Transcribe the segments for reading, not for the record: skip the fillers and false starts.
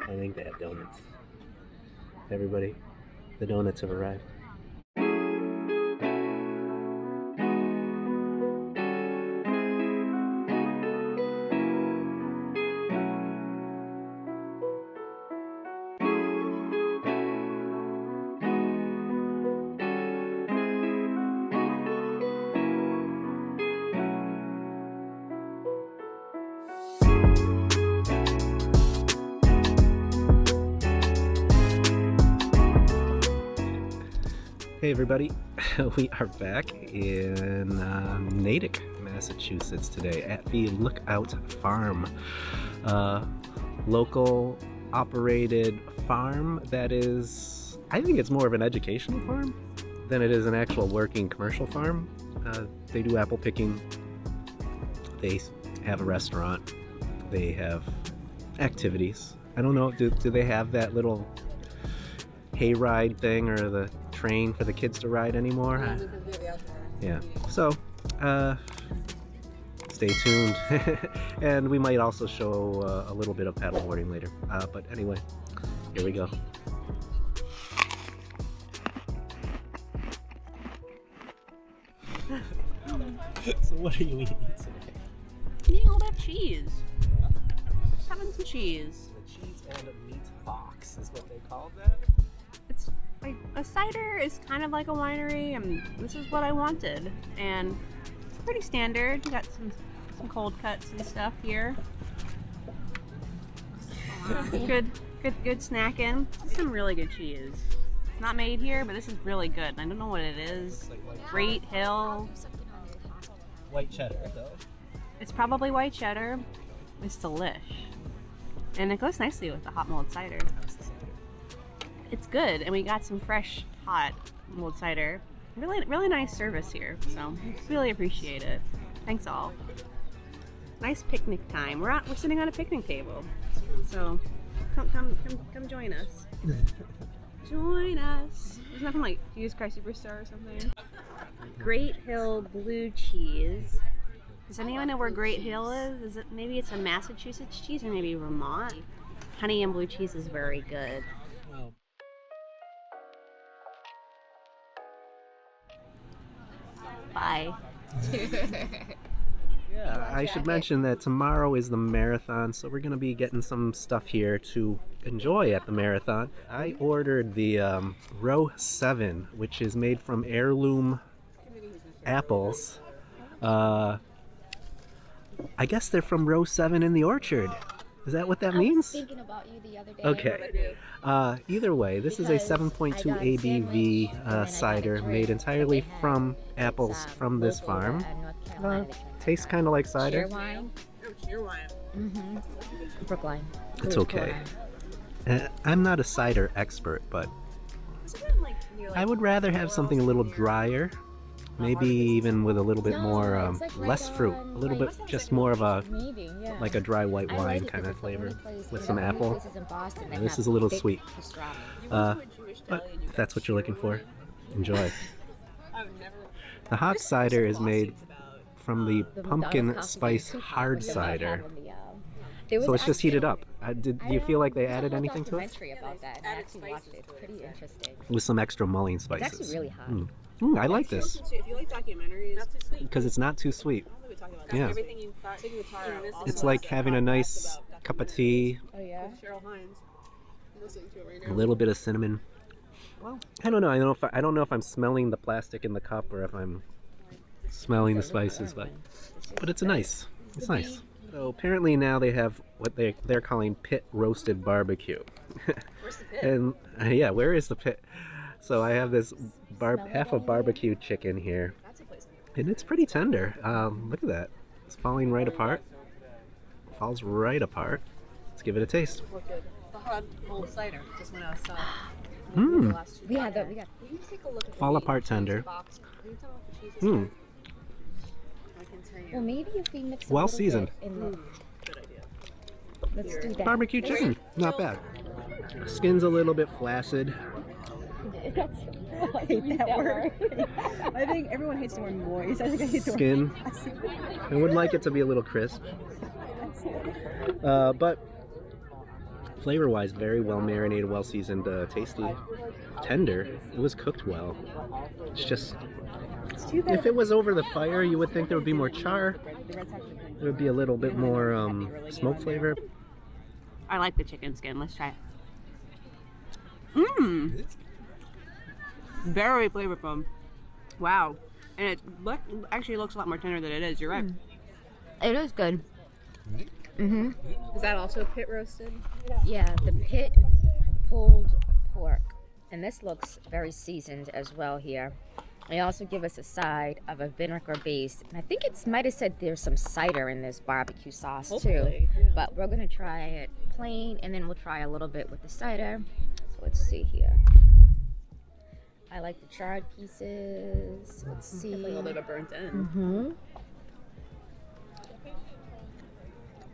I think they have donuts. Everybody, the donuts have arrived. Hey everybody, we are back in Natick, Massachusetts today at the Lookout Farm. Local operated farm that is, I think it's more of an educational farm than it is an actual working commercial farm. They do apple picking, they have a restaurant, they have activities. I don't know, do they have that little hayride thing or the train for the kids to ride anymore? Yeah, so stay tuned. And we might also show a little bit of paddleboarding later, but anyway, here we go. So what are you eating today? Eating all that cheese. Just having some cheese. The cheese and a meat box is what they call that. It's like a cider is kind of like a winery, and this is what I wanted. And it's pretty standard. You got some cold cuts and stuff here. Good snacking. This is some really good cheese. It's not made here, but this is really good. I don't know what it is. Great Hill. White cheddar, though. It's probably white cheddar. It's delish. And it goes nicely with the hot mulled cider. It's good, and we got some fresh, hot mulled cider. Really nice service here, so really appreciate it. Thanks all. Nice picnic time. We're sitting on a picnic table, so come join us. Join us. There's nothing like Jesus Christ Superstar or something. Great Hill blue cheese. Does anyone know where Great Hill is? Is it maybe it's a Massachusetts cheese or maybe Vermont? Honey and blue cheese is very good. Bye. Yeah, I should mention that tomorrow is the marathon, so we're going to be getting some stuff here to enjoy at the marathon. I ordered the Row 7, which is made from heirloom apples. I guess they're from Row 7 in the orchard. Is that what that means? I was thinking about you the other day. Okay. Either way, this is a 7.2 ABV cider made entirely from apples from this farm. Tastes kind of like cider. Cheer wine. Cheer wine. Mm-hmm. Brookline. It's okay. I'm not a cider expert, but I would rather have something a little drier. Maybe even with a little bit more, less fruit. A little bit, just more of a, like a dry white wine kind of flavor with some apple. And this is a little sweet. But if that's what you're looking for, enjoy. The hot cider is made from the pumpkin spice hard cider. So it's just heated up. Do you feel like they added anything to it? About that. I actually watched it. It's pretty interesting. With some extra mulling spices. It's actually really hot. I like this. If you like documentaries, not too sweet. Because it's not too sweet. Yeah. Everything you thought, taking the tar out. It's like having a nice cup of tea, Oh yeah. Cheryl Hines. I'm listening to it right a now. little bit of cinnamon. Well, I don't know. I don't know if I'm smelling the plastic in the cup or if I'm smelling the spices, but it's nice. It's nice. So apparently now they have what they're calling pit roasted barbecue. Where's the pit? And yeah, where is the pit? So I have this half a barbecue chicken here, That's a place. and it's pretty tender. Look at that. It's falling right apart. Falls right apart. Let's give it a taste. Look good. The hot mulled cider just went out of stock. Mmm. We got. Will you take a look at Fall the apart tender. box? Can you tell me what the cheese is? Mmm. I can tell you. Well, maybe if we mix Well a little seasoned. bit in the, Good idea. let's do that. Barbecue chicken. Not bad. Skin's a little bit flaccid. That's, I hate that word. I think everyone hates the word moist. I think I hate the Skin. I would like it to be a little crisp. But Flavor-wise, very well marinated, well seasoned, tasty, tender. It was cooked well. It's just, if it was over the fire, you would think there would be more char. There would be a little bit more smoke flavor. I like the chicken skin. Let's try it. Mmm. Very flavorful. Wow. And it actually looks a lot more tender than it is. You're right. It is good. Mm-hmm. Is that also pit roasted? Yeah, the pit pulled pork. And this looks very seasoned as well here. They also give us a side of a vinegar base. And I think it might have said there's some cider in this barbecue sauce Hopefully, too. yeah. But we're going to try it plain and then we'll try a little bit with the cider. So let's see here. I like the charred pieces. Let's see. It's like a little bit of burnt end. Mm-hmm.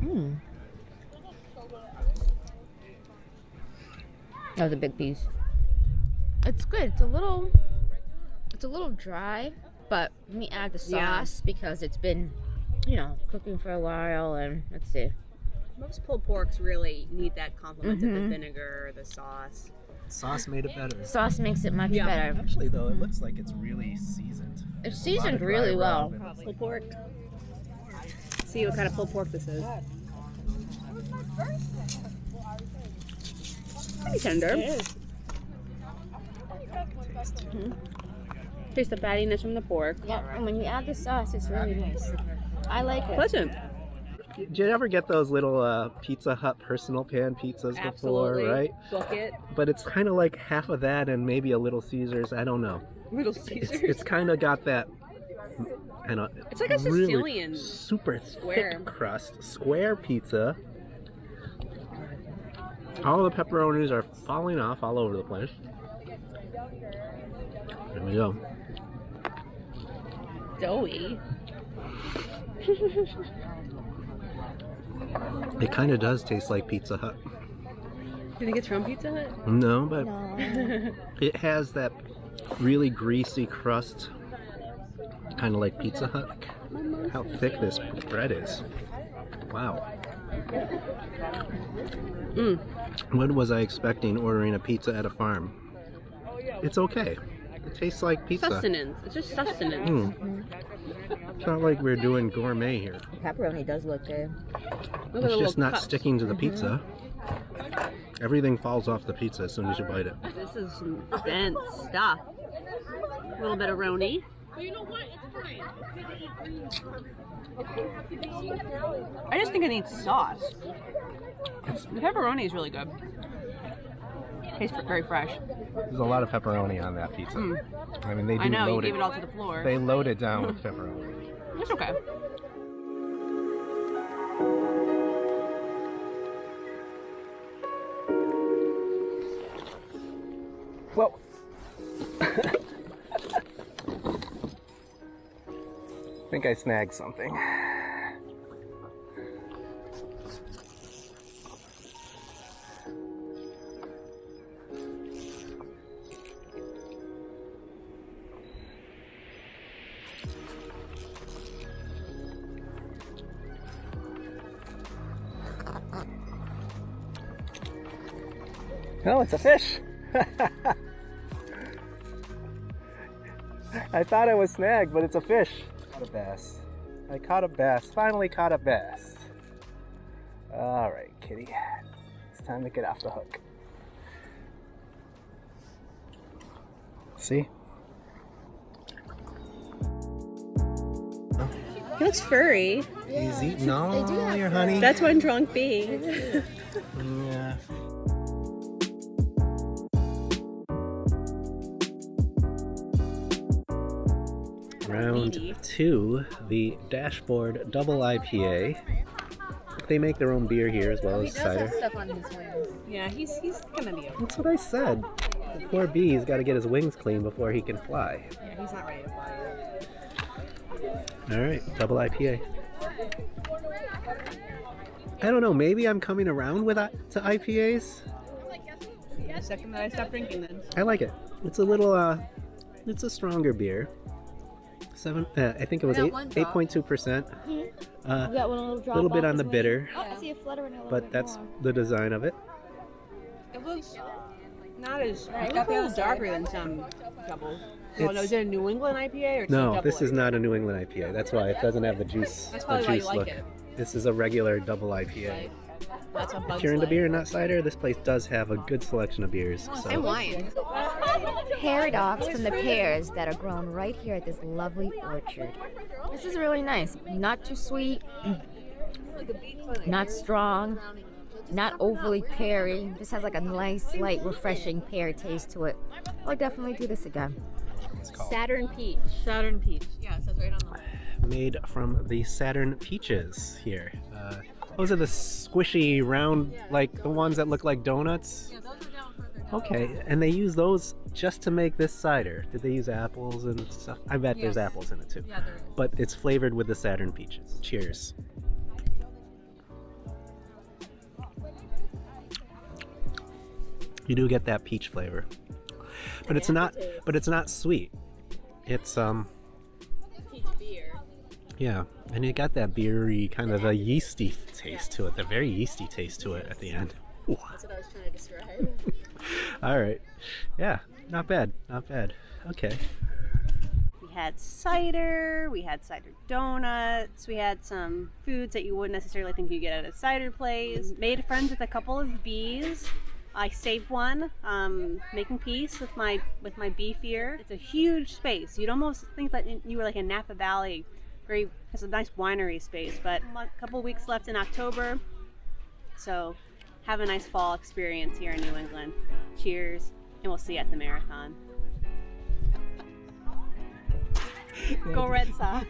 Mm. That was a big piece. It's good. It's a little dry, but let me add the sauce because it's been, cooking for a while. And let's see. Most pulled porks really need that complement of the vinegar, the sauce. Sauce made it better. Sauce makes it much better. Actually, though, it looks like it's really seasoned. It's seasoned really well. Pulled pork. Let's see what kind of pulled pork this is. Pretty tender. It is. Taste the fattiness from the pork. Yeah, and when you add the sauce, it's really nice. I like it. Pleasant. Did you ever get those little Pizza Hut personal pan pizzas Absolutely. before, right? Book it. But it's kind of like half of that and maybe a Little Caesars. I don't know. Little Caesars. It's kind of got that. I don't. It's like a really Sicilian super square. thick crust, square pizza. All the pepperonis are falling off all over the place. There we go. Doughy. It kind of does taste like Pizza Hut. You think it's from Pizza Hut? No, but No. it has that really greasy crust, kind of like Pizza Hut. How thick this bread is. Wow. What was I expecting ordering a pizza at a farm? It's okay. It tastes like pizza. Sustenance. It's just sustenance. It's not like we're doing gourmet here. Pepperoni does look good. Look at the It's little just not cups. sticking to the pizza. Everything falls off the pizza as soon as you bite it. This is some dense stuff. A little bit of roni. I just think it needs sauce. The pepperoni is really good. Tastes very fresh. There's a lot of pepperoni on that pizza. I mean, they do I know, you load gave it all to the floor. They load it down with pepperoni. It's okay. Whoa. I think I snagged something. No, it's a fish. I thought I was snagged, but it's a fish. Caught a bass. I caught a bass. Finally caught a bass. All right, kitty. It's time to get off the hook. See? He looks furry. He's eating all your honey. That's one drunk bee. Yeah. Round 2, the Dashboard Double IPA. They make their own beer here as well as cider. Stuff on his wings. Yeah, he's gonna be okay. That's what I said. The poor bee's got to get his wings clean before he can fly. Yeah, he's not ready to fly yet. All right, double IPA. I don't know. Maybe I'm coming around with to IPAs. The second that I stop drinking, then. I like it. It's a little. It's a stronger beer. I think it was 8.2%. You got one little A drop little bit off on the his wing. bitter, Oh, I see a flutter in a little but bit that's more. the design of it. It looks not as. It looks a little darker than some doubles. Oh no, is it a New England IPA or just a No, double this is IPA? not a New England IPA. That's why it doesn't have the juice. That's the probably why you juice like look. it. This is a regular double IPA. That's a If you're into beer and not cider, this place does have a good selection of beers. And So wine. Pearadox from the pears that are grown right here at this lovely orchard. This is really nice. Not too sweet, not strong, not overly peary. This has like a nice, light, refreshing pear taste to it. I'll definitely do this again. Saturn Peach. Saturn Peach. Yeah, it says right on the made from the Saturn peaches here. Those are the squishy, round, like the ones that look like donuts. Yeah, those are down further down. Okay, and they use those just to make this cider. Did they use apples and stuff? I bet there's Yes. apples in it too. Yeah, there is. But it's flavored with the Saturn peaches. Cheers. You do get that peach flavor, but it's not. But it's not sweet. It's Peach beer. yeah, and you got that beery kind of a yeasty taste to it. The very yeasty taste to it at the end. That's what I was trying to describe. All right, yeah, not bad, not bad. Okay. We had cider, we had cider donuts, we had some foods that you wouldn't necessarily think you get at a cider place. Made friends with a couple of bees. I saved one, making peace with my bee fear. It's a huge space. You'd almost think that you were like in Napa Valley. It's a nice winery space, but a couple weeks left in October. So have a nice fall experience here in New England. Cheers, and we'll see you at the marathon. Go Red Sox.